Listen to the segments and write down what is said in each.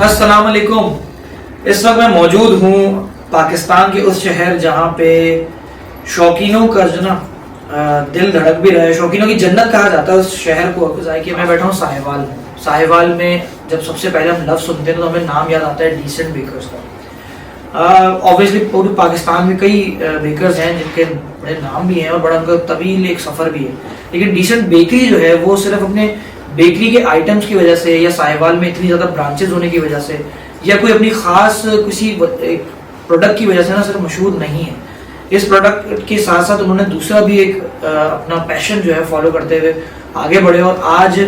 अस्सलाम वालेकुम। इस वक्त मैं मौजूद हूँ पाकिस्तान के उस शहर जहाँ पे शौकीनों का जो ना दिल धड़क भी रहा है, शौकीनों की जन्नत कहा जाता है उस शहर को। कि मैं बैठा हूँ साहिवाल में। साहिवाल में जब सबसे पहले हम लफ्ज़ सुनते हैं तो हमें नाम याद आता है डिसेंट बेकर्स का। ऑब्वियसली पूरे पाकिस्तान में कई बेकर्स हैं जिनके बड़े नाम भी हैं और बड़ा उनका तवील एक सफ़र भी है, लेकिन डिसेंट बेकरी जो है वो सिर्फ अपने बेकरी के आइटम्स की वजह से या साहिवाल में इतनी ज़्यादा ब्रांचेज होने की वजह से या कोई अपनी ख़ास किसी प्रोडक्ट की वजह से ना सिर्फ मशहूर नहीं है। इस प्रोडक्ट के साथ साथ उन्होंने दूसरा भी एक अपना पैशन जो है फॉलो करते हुए आगे बढ़े और आज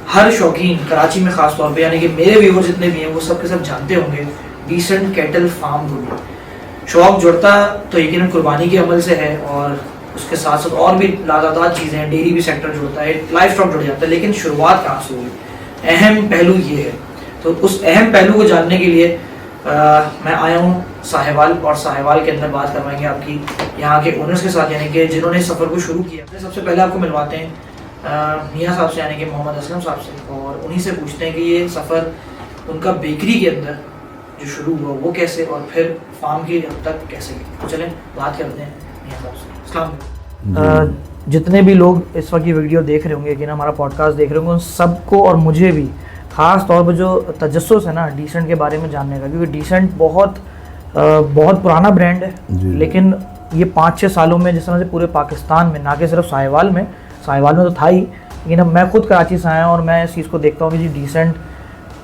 हर शौकीन कराची में ख़ास तौर पे, यानी कि मेरे व्यूवर जितने भी हैं वो सब के सब जानते होंगे डिसेंट कैटल फार्म को भी। शौक जुड़ता तो यकीनन कुर्बानी के अमल से है और उसके साथ साथ और भी लातादाद चीज़ें हैं, डेयरी भी सेक्टर जुड़ता है, लाइफ स्टॉक जुड़ जाता है, लेकिन शुरुआत कहाँ से हुई, अहम पहलू ये है। तो उस अहम पहलू को जानने के लिए मैं आया हूँ साहिवाल, और साहिवाल के अंदर बात करवाएंगे आपकी यहाँ के ओनर्स के साथ, यानी कि जिन्होंने इस सफ़र को शुरू किया। सबसे पहले आपको मिलवाते हैं मियाँ साहब से, यानी कि मोहम्मद असलम साहब से, और उन्हीं से पूछते हैं कि ये सफ़र उनका बेकरी के अंदर जो शुरू हुआ वो कैसे और फिर फार्म की अब तक कैसे गई। तो चलें बात करते हैं मियाँ साहब से। जितने भी लोग इस वक्त ये वीडियो देख रहे होंगे कि ना हमारा पॉडकास्ट देख रहे होंगे, उन सबको और मुझे भी ख़ास तौर पर जो तजस्सुस है ना डिसेंट के बारे में जानने का, क्योंकि डिसेंट बहुत पुराना ब्रांड है, लेकिन ये 5-6 सालों में जिस तरह से पूरे पाकिस्तान में, ना कि सिर्फ साहिवाल में तो था ही, लेकिन अब मैं खुद कराची से आया और मैं इस चीज़ को देखता हूँ कि जी डिसेंट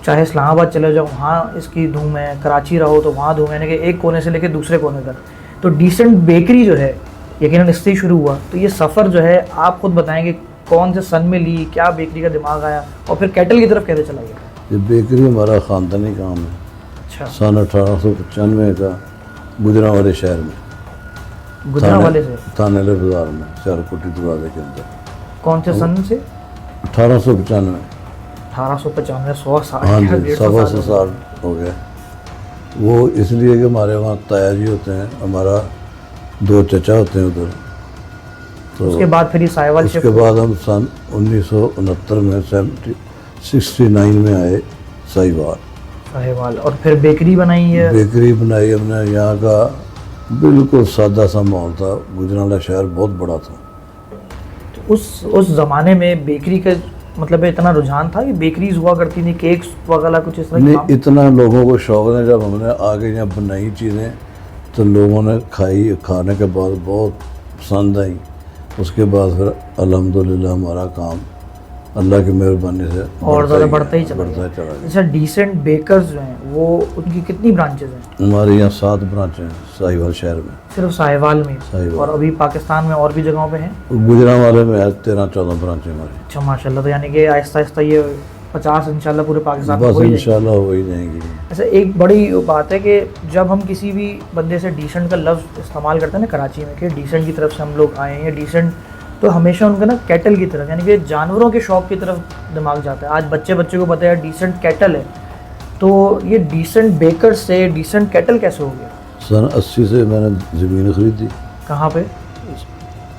चाहे इस्लामाबाद चले जाओ वहाँ इसकी धूम है, कराची रहो तो वहाँ धूम है, यानी कि एक कोने से लेकर दूसरे कोने तक। तो डिसेंट बेकरी जो है यकीनन इससे ही शुरू हुआ। तो ये सफ़र जो है आप खुद बताएंगे कौन से सन में ली, क्या बेकरी का दिमाग आया और फिर कैटल की तरफ कैसे चला गया? ये बेकरी हमारा ख़ानदानी काम है। अच्छा। सन 1895 का गुजरांवाले शहर में, गुजरांवाले से थाने बाज़ार में, चारकोटी दरवाजे के अंदर। कौन से सन से? 1895। 1895, 100 साल। हाँ जी, 125 साल हो गए। वो इसलिए कि हमारे वहाँ ताया जी होते हैं, हमारा 2 चचा होते हैं उधर। तो उसके बाद फिर ये साहिवाल उसके बाद हम सन 1969 में 69 में आए साहिवाल, और फिर बेकरी बनाई है। बेकरी बनाई हमने। यहाँ का बिल्कुल सादा सा माहौल था, गुजरांवाला शहर बहुत बड़ा था। तो उस ज़माने में बेकरी का मतलब इतना रुझान था कि बेकरीज हुआ करती थी, केक्स वगैरह कुछ इस तरह? नहीं, इतना लोगों को शौक है। जब हमने आगे यहाँ बनाई चीज़ें तो लोगों ने खाई, खाने के बाद बहुत पसंद आई। उसके बाद फिर अल्हम्दुलिल्लाह हमारा काम अल्लाह की मेहरबानी से और ज़्यादा बढ़ता ही चला गया। अच्छा, डिसेंट बेकर्स जो हैं वो उनकी कितनी ब्रांचेज हैं? हमारे यहाँ 7 ब्रांचें हैं साहिवाल शहर में। सिर्फ साहिवाल में? साहिवाल। और अभी पाकिस्तान में और भी जगहों पे हैं? गुजरांवाले में है 13-14 ब्रांचें हमारी। अच्छा माशाल्लाह। तो यानी कि आहिस्ता आहिस्ता ये 50 इंशाल्लाह पूरे पाकिस्तान में बस इंशाल्लाह हो ही जाएंगी। ऐसा एक बड़ी बात है कि जब हम किसी भी बंदे से डिसेंट का लफ्ज़ इस्तेमाल करते हैं ना कराची में कि डिसेंट की तरफ से हम लोग आए हैं या डिसेंट, तो हमेशा उनका ना कैटल की तरफ, यानी कि जानवरों के शौक़ की तरफ दिमाग जाता है। आज बच्चे को पता है डिसेंट कैटल है, तो ये डिसेंट बेकर से डिसेंट कैटल कैसे हो गया? सन 80 से मैंने ज़मीन खरीदी। कहाँ पे?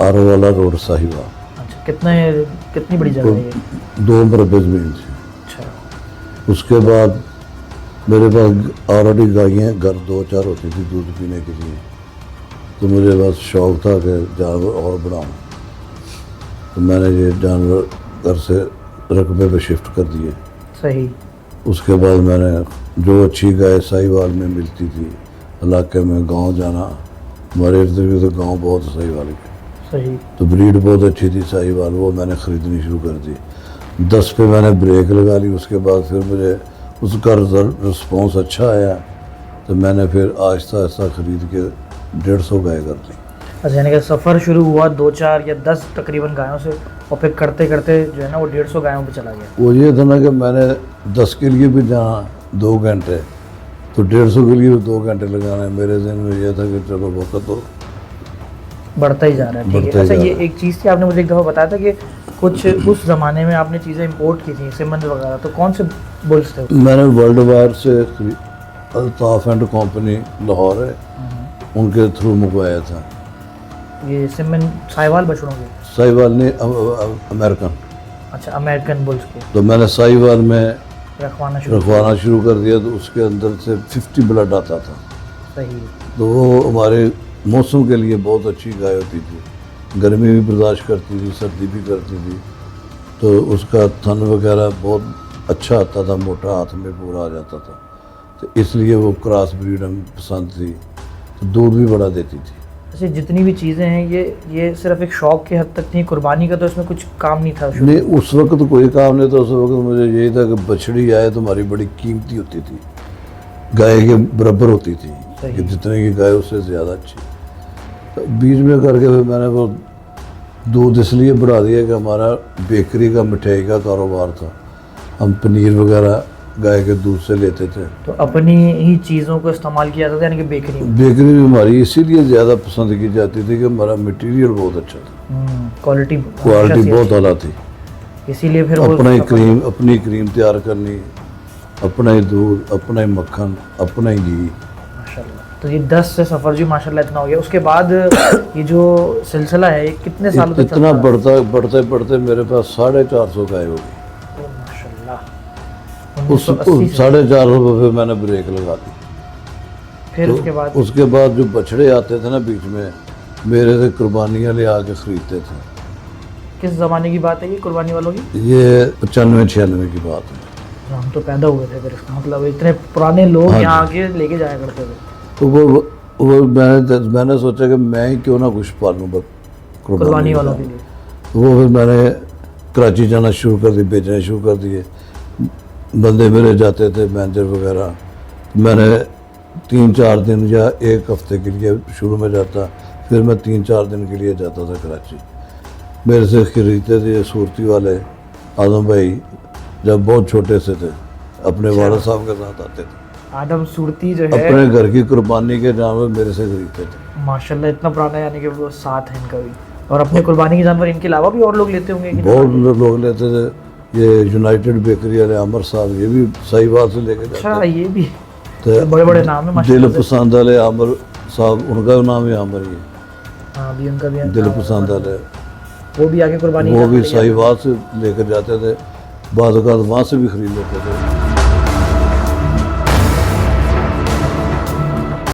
आरोवाला रोड साहिवाल। अच्छा, कितनी बड़ी जगह है ये? 2 मरबे ज़मीन थी। अच्छा। उसके बाद मेरे पास ऑलरेडी गायें घर 2-4 होती थी दूध पीने के लिए, तो मुझे बस शौक़ था कि जानवर और बढ़ाऊँ। तो मैंने ये जानवर घर से रकबे पे शिफ्ट कर दिए। सही। उसके बाद मैंने जो अच्छी गाय साहिवाल में मिलती थी इलाके में, गांव जाना, हमारे इर्द गिर्द तो गाँव बहुत साहिवाल के। सही। तो ब्रीड बहुत अच्छी थी साहिवाल, वो मैंने ख़रीदनी शुरू कर दी। 10 पे मैंने ब्रेक लगा ली। उसके बाद फिर मुझे उसका रिस्पॉन्स अच्छा आया, तो मैंने फिर आहिस्ता आहिस्ता ख़रीद के 150 गाय कर दी। अच्छा, यानी कि सफ़र शुरू हुआ 2-4 या 10 तकरीबन गायों से, और फिर करते करते जो है ना वो 150 गायों पे चला गया। वो ये था ना कि मैंने 10 के लिए भी जाना 2 घंटे, तो 150 के लिए भी 2 घंटे लगाना। मेरे जहन में ये था कि चलो वक्त तो बढ़ता ही जा रहा है। ठीक है। अच्छा, ये एक चीज़ थी, आपने मुझे एक दफ़ा बताया था कि कुछ उस ज़माने में आपने चीज़ें इंपोर्ट की थी, सिमंद वगैरह, तो कौन से बुल्स थे? मैंने वर्ल्ड वायर से अल्ताफ एंड कंपनी लाहौर है, उनके थ्रू मंगवाया था। ये सिमंद साहिवाल बछड़ों के? साहिवाल ने अमेरिकन। अच्छा, अमेरिकन बुल्स के। तो मैंने साहिवाल में रखवाना शुरू कर दिया, तो उसके अंदर से 50 ब्लड आता था। सही। तो वो हमारे मौसम के लिए बहुत अच्छी गाय होती थी, गर्मी भी बर्दाश्त करती थी, सर्दी भी करती थी। तो उसका थन वगैरह बहुत अच्छा आता था, मोटा, हाथ में पूरा आ जाता था। तो इसलिए वो क्रॉस ब्रीड हमें पसंद थी, तो दूध भी बड़ा देती थी। ऐसे जितनी भी चीज़ें हैं ये सिर्फ एक शौक के हद तक थी, कुर्बानी का तो इसमें कुछ काम नहीं था। नहीं, उस वक्त तो कोई काम नहीं था। उस वक्त मुझे यही था कि बछड़ी आए तो हमारी बड़ी कीमती होती थी, गाय के बराबर होती थी, कि जितने की गाय उससे ज़्यादा अच्छी। तो बीच में करके फिर मैंने वो दूध इसलिए बढ़ा दिया कि हमारा बेकरी का, मिठाई का कारोबार था। हम पनीर वगैरह गाय के दूध से लेते थे। तो अपनी ही चीज़ों को इस्तेमाल किया जाता था, यानी कि बेकरी भी हमारी इसीलिए ज़्यादा पसंद की जाती थी कि हमारा मटेरियल बहुत अच्छा था, क्वालिटी बहुत आला थी। इसीलिए फिर अपनी क्रीम तैयार करनी, अपना ही दूध, अपना ही मक्खन, अपना ही घी। माशाल्लाह। तो ये 10 से सफ़र जी माशाल्लाह इतना हो गया। उसके बाद ये जो सिलसिला है, ये कितने साल तक इतना बढ़ते मेरे पास 450 गाय हो गई। उस 450 पे मैंने ब्रेक लगा दी। फिर तो उसके बाद जो बछड़े आते थे ना बीच में, मेरे से कुर्बानियाँ ले आके ख़रीदते थे। किस ज़माने की बात है ये कुर्बानी वालों की? ये 95-96 की बात है। हम तो पैदा हुए थे फिर, इसका मतलब इतने पुराने लोग यहाँ आके लेके जाया करते थे। तो वो मैंने सोचा कि मैं ही क्यों ना कुछ पालूँ कुर्बानी वालों के लिए। वो फिर मैंने कराची जाना शुरू कर दी, बेचना शुरू कर दिए। बंदे मेरे जाते थे, मैनेजर वगैरह। मैंने 3-4 दिन या 1 हफ्ते के लिए शुरू में जाता, फिर मैं 3-4 दिन के लिए जाता था कराची। मेरे से खरीदते थे सूरती वाले आदम भाई, जब बहुत छोटे से थे, अपने वाला साहब के साथ आते थे। आदम सूरती जो है अपने घर की कुर्बानी के जानवर मेरे से खरीदते थे। माशाल्लाह, इतना पुराना, यानी कि वो साथ है इनका भी। और अपने कुर्बानी के जानवर इनके अलावा भी और लोग लेते होंगे? बहुत लोग लेते थे। ये यूनाइटेड बेकरी वाले अमर साहब, ये भी साहिवाल से लेके जाते। अच्छा, ये भी तो बड़े नाम है। दिल पसंद वाले अमर साहब, उनका नाम है अमर ही। हाँ, भी उनका भी दिल पसंद वाले, वो भी आगे कुर्बानी, वो भी साहिवाल से लेकर जाते थे। बाद वहाँ से भी खरीद लेते थे।